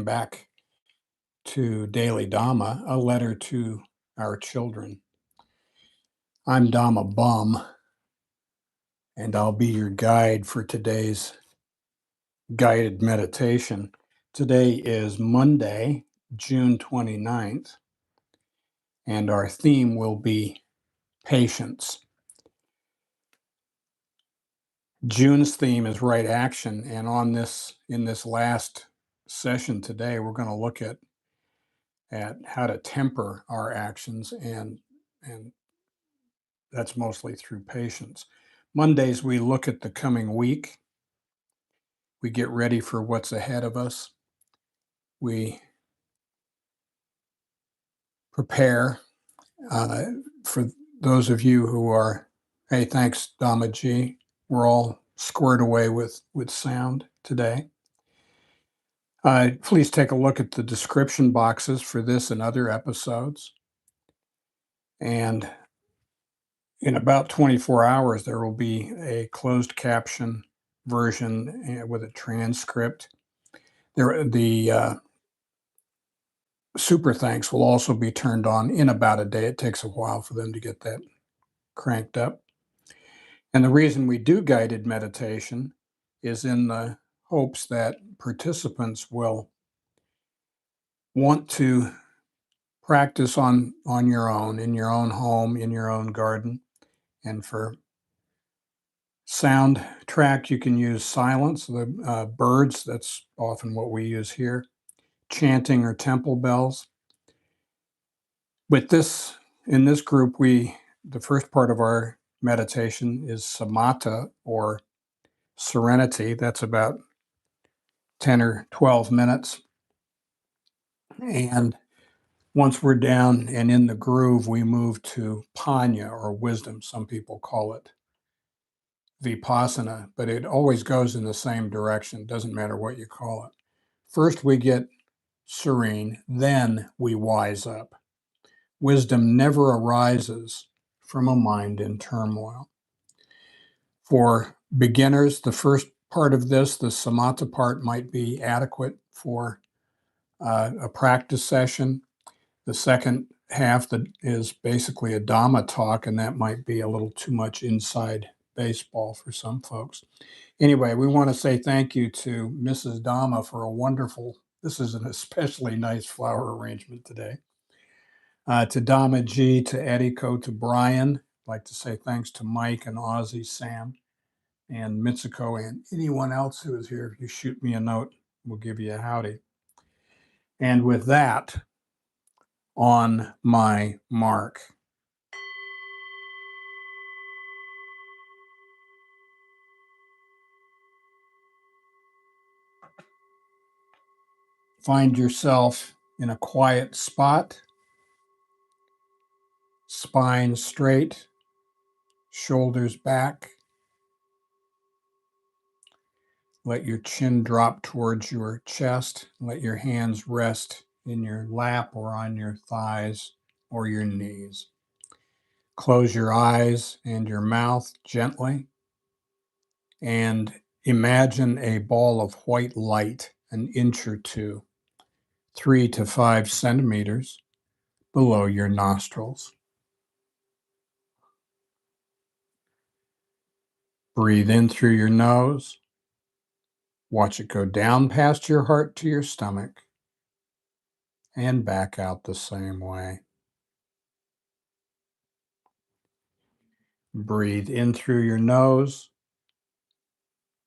welcome back to Daily Dhamma, a letter to our children. I'm Dhamma Bum, and I'll be your guide for today's guided meditation. Today is Monday, June 29th, and our theme will be patience. June's theme is right action, and in this last session today, we're going to look at how to temper our actions, and that's mostly through patience. Mondays, we look at the coming week. We get ready for what's ahead of us. We prepare. For those of you who are, hey, thanks, Dhamma Ji. We're all squared away with sound today. Please take a look at the description boxes for this and other episodes. And in about 24 hours, there will be a closed caption version with a transcript. The super thanks will also be turned on in about a day. It takes a while for them to get that cranked up. And the reason we do guided meditation is in the hopes that participants will want to practice on your own, in your own home, in your own garden. And for soundtrack, you can use silence, the birds, that's often what we use here, chanting or temple bells. In this group, the first part of our meditation is samatha, or serenity. That's about 10 or 12 minutes. And once we're down and in the groove, we move to panya, or wisdom. Some people call it vipassana, but it always goes in the same direction. Doesn't matter what you call it. First, we get serene, then we wise up. Wisdom never arises from a mind in turmoil. For beginners, the first part of this, the samatha part, might be adequate for a practice session. The second half that is basically a Dhamma talk, and that might be a little too much inside baseball for some folks. Anyway, we want to say thank you to Mrs. Dhamma for this is an especially nice flower arrangement today. To Dhamma Ji, to Eriko, to Brian. I'd like to say thanks to Mike and Ozzy, Sam, and Mitsuko, and anyone else who is here. If you shoot me a note, we'll give you a howdy. And with that, on my mark. Find yourself in a quiet spot, spine straight, shoulders back. Let your chin drop towards your chest. Let your hands rest in your lap or on your thighs or your knees. Close your eyes and your mouth gently, and imagine a ball of white light an inch or two, 3 to 5 centimeters below your nostrils. Breathe in through your nose. Watch it go down past your heart to your stomach and back out the same way. Breathe in through your nose.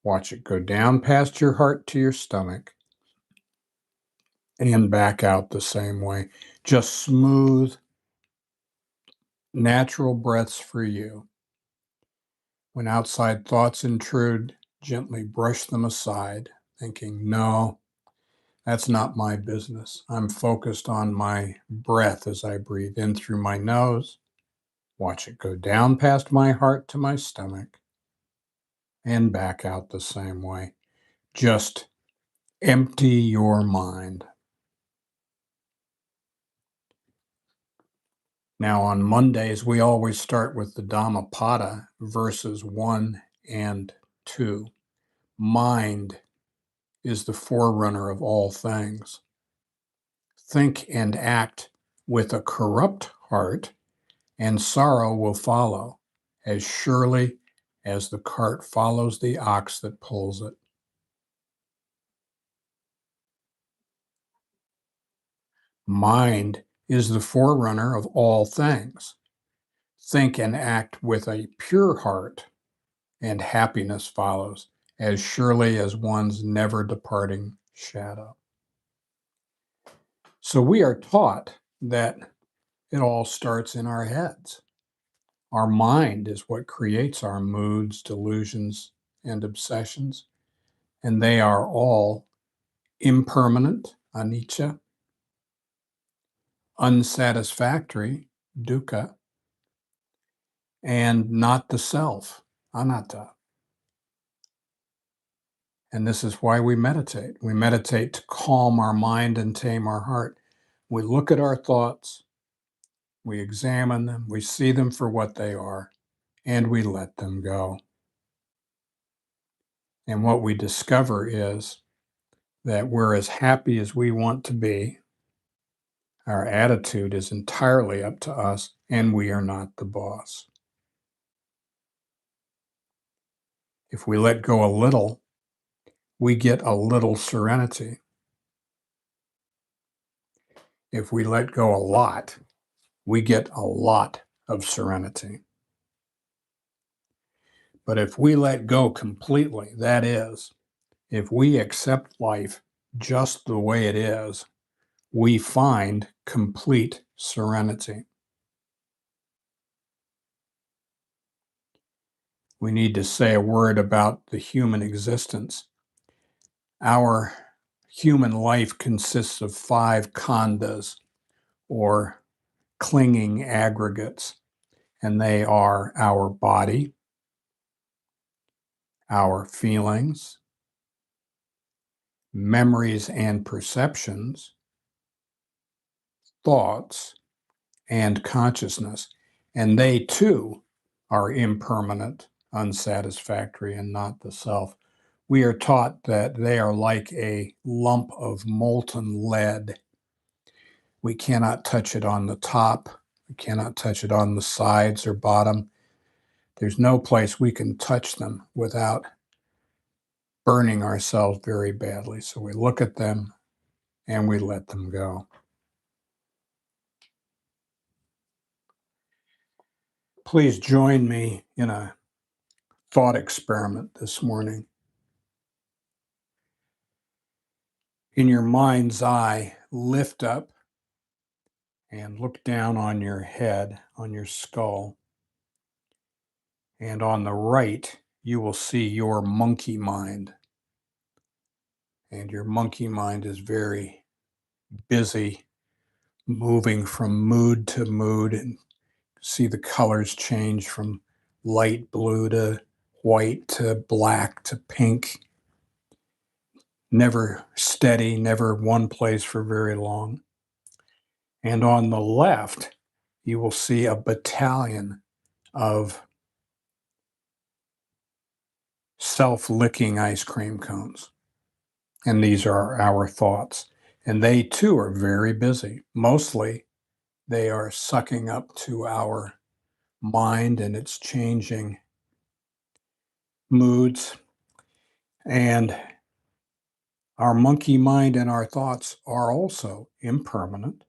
Watch it go down past your heart to your stomach and back out the same way. Just smooth, natural breaths for you. When outside thoughts intrude, gently brush them aside, thinking, no, that's not my business. I'm focused on my breath as I breathe in through my nose. Watch it go down past my heart to my stomach and back out the same way. Just empty your mind. Now, on Mondays, we always start with the Dhammapada, verses 1 and 2. Mind is the forerunner of all things. Think and act with a corrupt heart, and sorrow will follow, as surely as the cart follows the ox that pulls it. Mind is the forerunner of all things. Think and act with a pure heart, and happiness follows, as surely as one's never departing shadow. So we are taught that it all starts in our heads. Our mind is what creates our moods, delusions, and obsessions, and they are all impermanent, anicca, unsatisfactory, dukkha, and not the self, anatta. And this is why we meditate. We meditate to calm our mind and tame our heart. We look at our thoughts, we examine them, we see them for what they are, and we let them go. And what we discover is that we're as happy as we want to be. Our attitude is entirely up to us, and we are not the boss. If we let go a little, we get a little serenity. If we let go a lot, we get a lot of serenity. But if we let go completely, that is, if we accept life just the way it is, we find complete serenity. We need to say a word about the human existence. Our human life consists of 5 khandhas, or clinging aggregates, and they are our body, our feelings, memories and perceptions, thoughts, and consciousness. And they too are impermanent, unsatisfactory, and not the self. We are taught that they are like a lump of molten lead. We cannot touch it on the top. We cannot touch it on the sides or bottom. There's no place we can touch them without burning ourselves very badly. So we look at them and we let them go. Please join me in a thought experiment this morning. In your mind's eye, lift up and look down on your head, on your skull. And on the right, you will see your monkey mind. And your monkey mind is very busy, moving from mood to mood, and see the colors change from light blue to white to black to pink. Never steady, never one place for very long. And on the left, you will see a battalion of self-licking ice cream cones. And these are our thoughts. And they too are very busy. Mostly, they are sucking up to our mind and it's changing moods. And our monkey mind and our thoughts are also impermanent,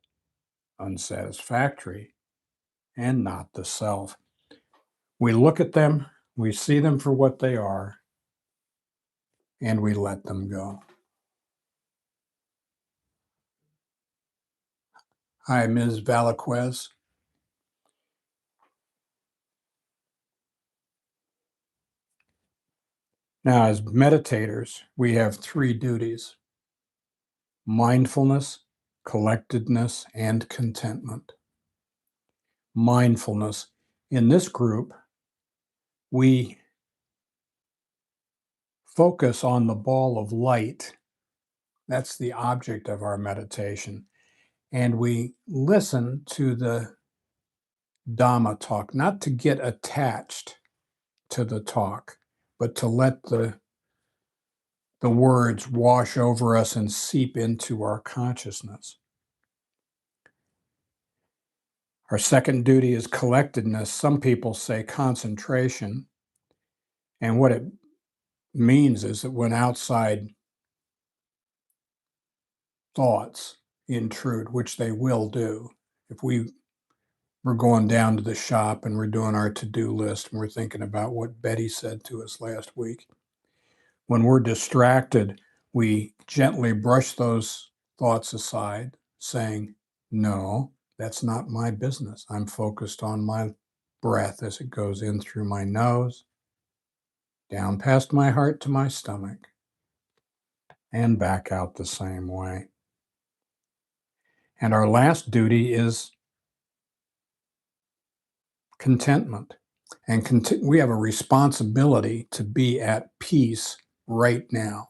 unsatisfactory, and not the self. We look at them, we see them for what they are, and we let them go. Hi, Ms. Valaquez. Now, as meditators, we have 3 duties: mindfulness, collectedness, and contentment. Mindfulness. In this group, we focus on the ball of light. That's the object of our meditation. And we listen to the Dhamma talk, not to get attached to the talk, but to let the words wash over us and seep into our consciousness. Our second duty is collectedness. Some people say concentration. And what it means is that when outside thoughts intrude, which they will do, if we're going down to the shop and we're doing our to-do list and we're thinking about what Betty said to us last week, when we're distracted, we gently brush those thoughts aside, saying, no, that's not my business. I'm focused on my breath as it goes in through my nose, down past my heart to my stomach, and back out the same way. And our last duty is contentment. And we have a responsibility to be at peace right now.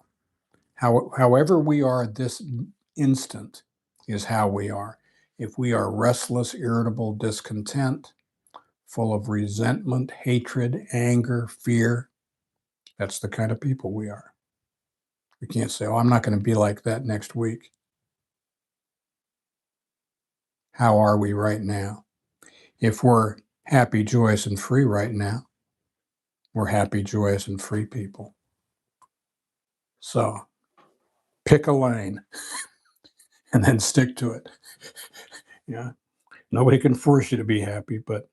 However we are this instant is how we are. If we are restless, irritable, discontent, full of resentment, hatred, anger, fear, that's the kind of people we are. We can't say, oh, I'm not going to be like that next week. How are we right now? If we're happy, joyous, and free right now, we're happy, joyous, and free people. So pick a lane and then stick to it. Yeah. Nobody can force you to be happy, but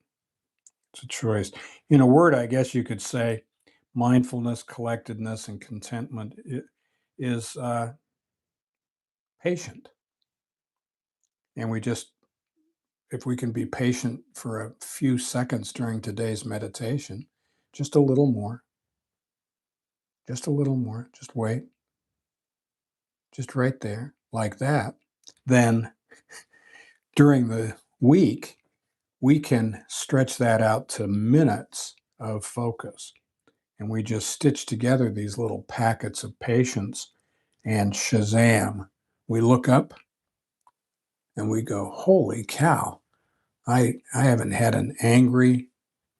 it's a choice. In a word, I guess you could say mindfulness, collectedness, and contentment is patient. And if we can be patient for a few seconds during today's meditation, just a little more, just wait, just right there, like that, then during the week, we can stretch that out to minutes of focus. And we just stitch together these little packets of patience, and shazam, we look up and we go, holy cow, I haven't had an angry,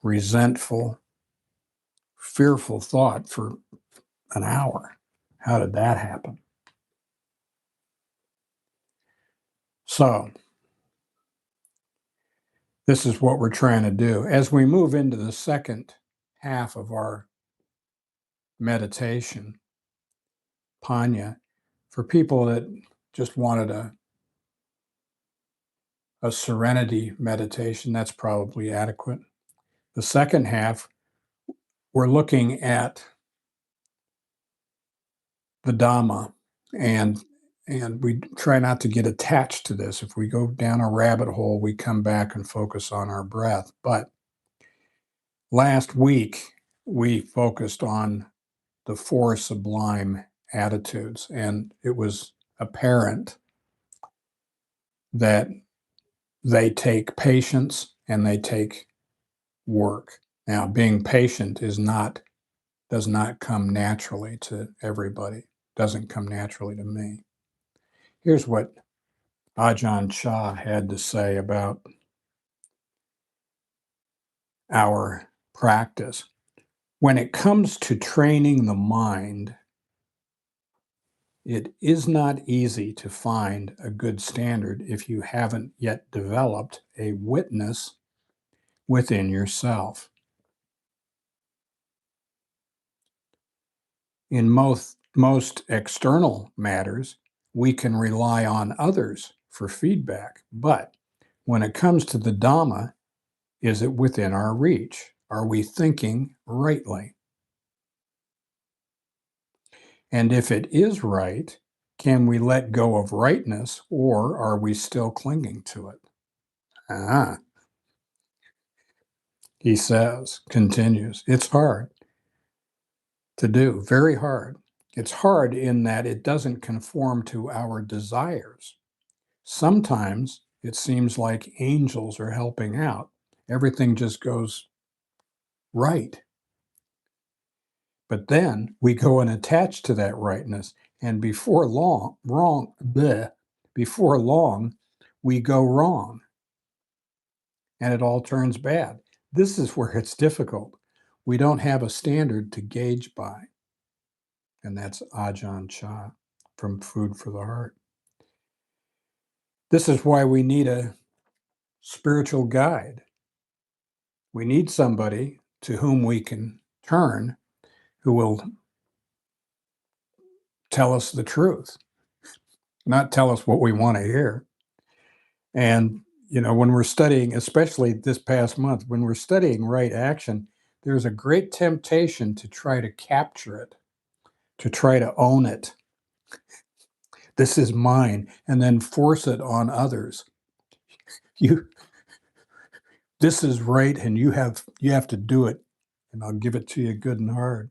resentful, fearful thought for an hour. How did that happen? So this is what we're trying to do. As we move into the second half of our meditation, Panya, for people that just wanted a serenity meditation, that's probably adequate. The second half, we're looking at the Dhamma, and we try not to get attached to this. If we go down a rabbit hole, we come back and focus on our breath. But last week, we focused on the four sublime attitudes, and it was apparent that they take patience and they take work. Now, being patient does not come naturally to everybody, doesn't come naturally to me. Here's what Ajahn Chah had to say about our practice. When it comes to training the mind, it is not easy to find a good standard if you haven't yet developed a witness within yourself. In most external matters, we can rely on others for feedback. But when it comes to the Dhamma, is it within our reach? Are we thinking rightly? And if it is right, can we let go of rightness, or are we still clinging to it? He continues, it's hard to do, very hard. It's hard in that it doesn't conform to our desires. Sometimes it seems like angels are helping out. Everything just goes right. But then we go and attach to that rightness, and before long, we go wrong, and it all turns bad. This is where it's difficult. We don't have a standard to gauge by. And that's Ajahn Chah from Food for the Heart. This is why we need a spiritual guide. We need somebody to whom we can turn who will tell us the truth, not tell us what we want to hear. And, when we're studying, especially this past month, when we're studying right action, there's a great temptation to try to capture it, to try to own it. This is mine, and then force it on others. This is right, and you have to do it, and I'll give it to you good and hard.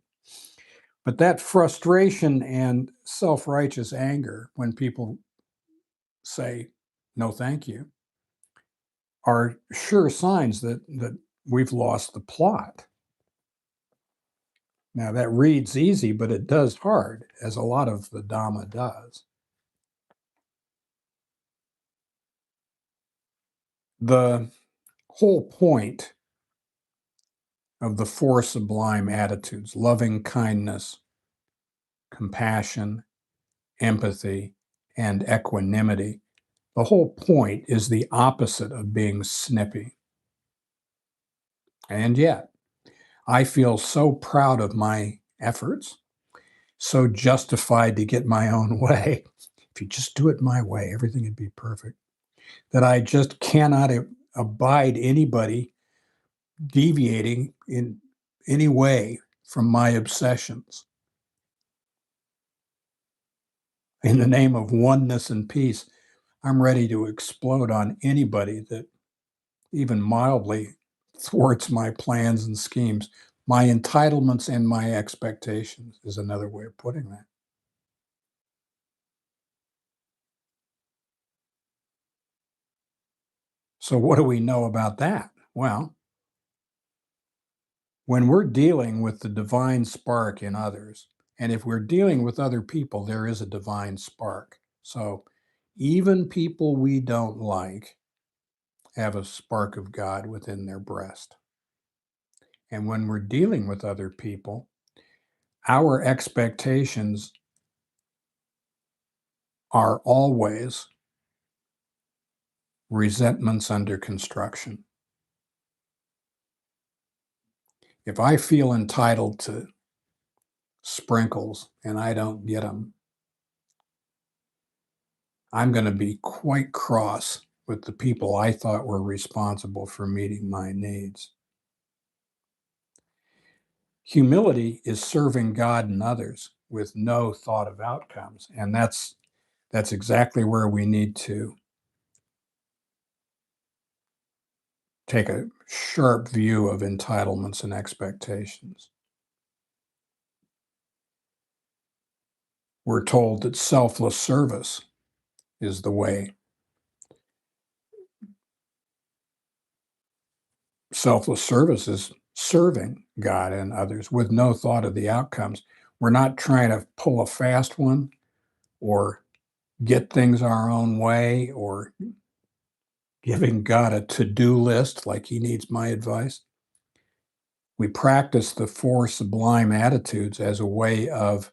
But that frustration and self-righteous anger when people say, no, thank you, are sure signs that we've lost the plot. Now, that reads easy, but it does hard, as a lot of the Dhamma does. The whole point of the four sublime attitudes, loving kindness, compassion, empathy, and equanimity, the whole point is the opposite of being snippy. And yet, I feel so proud of my efforts, so justified to get my own way. If you just do it my way, everything would be perfect. That I just cannot abide anybody deviating in any way from my obsessions. In the name of oneness and peace, I'm ready to explode on anybody that even mildly thwarts my plans and schemes. My entitlements and my expectations is another way of putting that. So what do we know about that? Well, when we're dealing with the divine spark in others, and if we're dealing with other people, there is a divine spark. So even people we don't like have a spark of God within their breast. And when we're dealing with other people, our expectations are always resentments under construction. If I feel entitled to sprinkles and I don't get them, I'm going to be quite cross with the people I thought were responsible for meeting my needs. Humility is serving God and others with no thought of outcomes. And that's exactly where we need to take a sharp view of entitlements and expectations. We're told that selfless service is the way. Selfless service is serving God and others with no thought of the outcomes. We're not trying to pull a fast one or get things our own way or giving God a to-do list like he needs my advice. We practice the four sublime attitudes as a way of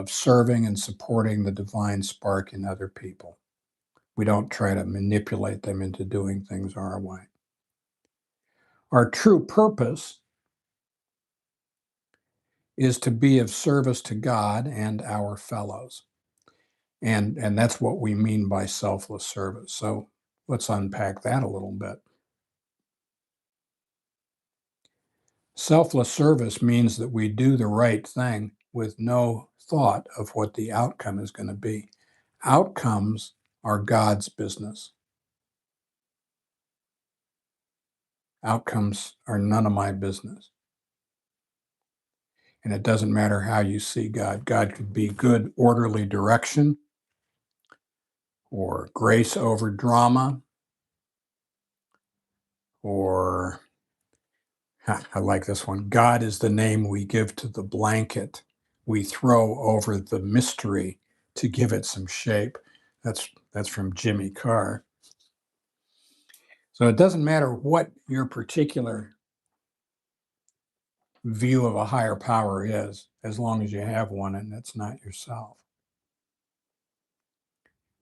serving and supporting the divine spark in other people. We don't try to manipulate them into doing things our way. Our true purpose is to be of service to God and our fellows. And that's what we mean by selfless service. So let's unpack that a little bit. Selfless service means that we do the right thing with no thought of what the outcome is going to be. Outcomes are God's business. Outcomes are none of my business. And it doesn't matter how you see God. God could be good, orderly direction or grace over drama or I like this one. God is the name we give to the blanket we throw over the mystery to give it some shape. That's from Jimmy Carr. So it doesn't matter what your particular view of a higher power is, as long as you have one and it's not yourself.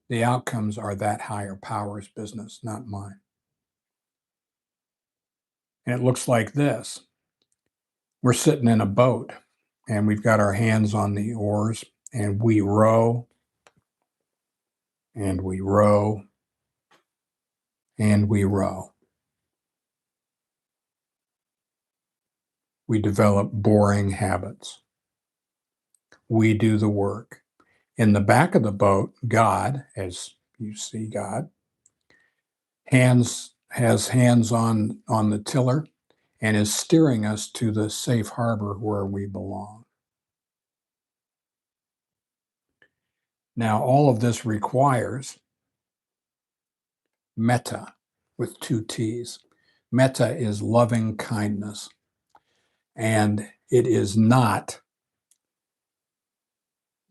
The outcomes are that higher power's business, not mine. And it looks like this. We're sitting in a boat and we've got our hands on the oars and we row and we row and we row. We develop boring habits. We do the work. In the back of the boat, God, as you see God, has hands on the tiller and is steering us to the safe harbor where we belong. Now, all of this requires metta with two T's. Metta is loving kindness, and it is not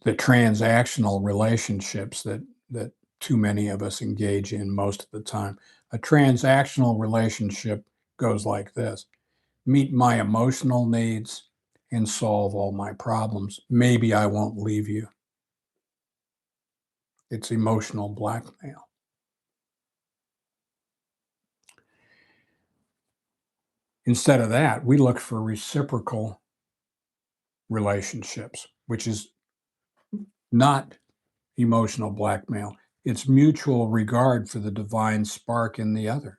the transactional relationships that too many of us engage in most of the time. A transactional relationship goes like this: meet my emotional needs and solve all my problems. Maybe I won't leave you. It's emotional blackmail. Instead of that, we look for reciprocal relationships, which is not emotional blackmail. It's mutual regard for the divine spark in the other.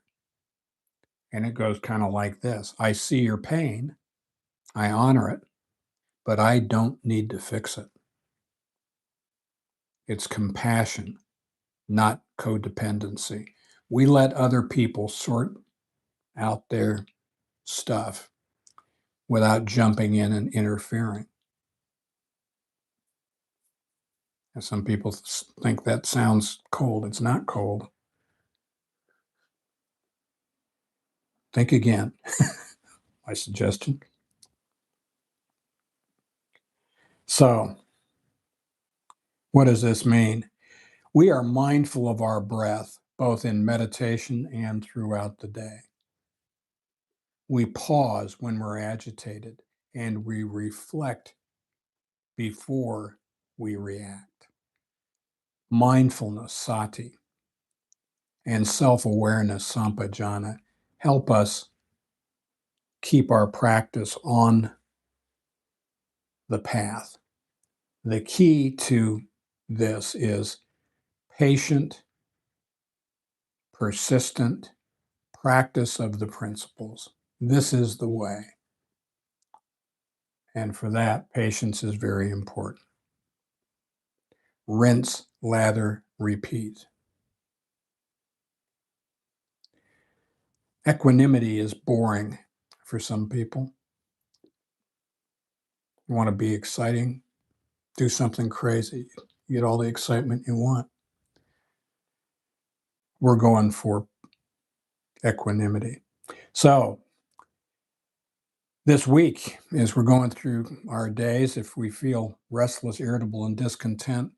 And it goes kind of like this: I see your pain, I honor it, but I don't need to fix it. It's compassion, not codependency. We let other people sort out their stuff without jumping in and interfering. And some people think that sounds cold. It's not cold. Think again. My suggestion. So, what does this mean? We are mindful of our breath, both in meditation and throughout the day. We pause when we're agitated and we reflect before we react. Mindfulness, sati, and self-awareness, sampajana, help us keep our practice on the path. The key to this is patient, persistent practice of the principles. This is the way. And for that, patience is very important. Rinse, lather, repeat. Equanimity is boring for some people. You want to be exciting, do something crazy, you get all the excitement you want. We're going for equanimity. So this week, as we're going through our days, if we feel restless, irritable, and discontent,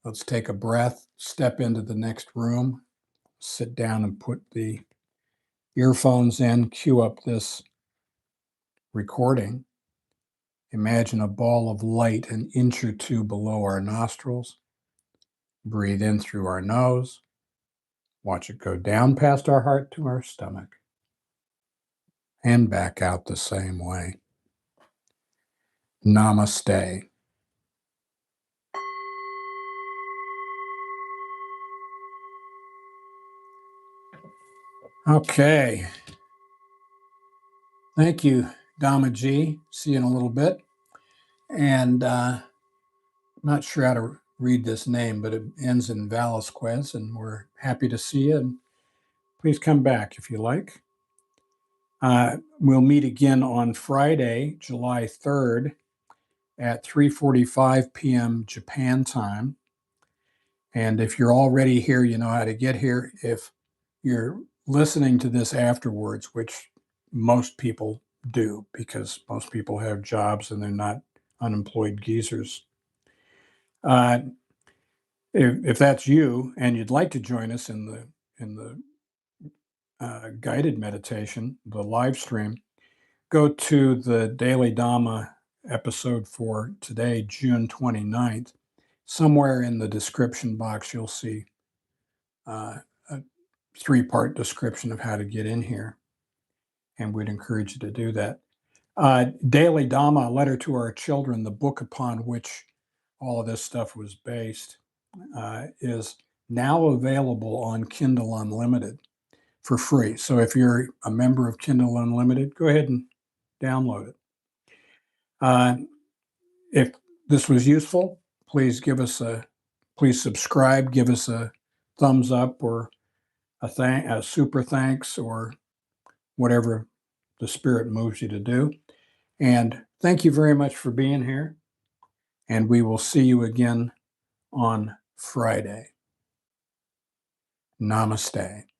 let's take a breath, step into the next room, sit down and put the earphones in, cue up this recording. Imagine a ball of light an inch or two below our nostrils. Breathe in through our nose. Watch it go down past our heart to our stomach and back out the same way. Namaste. Okay. Thank you, Dhamma G. See you in a little bit. And I'm not sure how to read this name, but it ends in Velasquez, and we're happy to see you. And please come back if you like. We'll meet again on Friday, July 3rd at 3:45 p.m. Japan time. And if you're already here, you know how to get here. If you're listening to this afterwards, which most people do because most people have jobs and they're not unemployed geezers. If that's you and you'd like to join us in the guided meditation, the live stream, go to the Daily Dhamma episode for today, June 29th. Somewhere in the description box, you'll see a three-part description of how to get in here. and we'd encourage you to do that. Daily Dhamma, a letter to our children, the book upon which all of this stuff was based, is now available on Kindle Unlimited for free. So if you're a member of Kindle Unlimited, go ahead and download it. If this was useful, please subscribe, give us a thumbs up or a super thanks or whatever the Spirit moves you to do. And thank you very much for being here. And we will see you again on Friday. Namaste.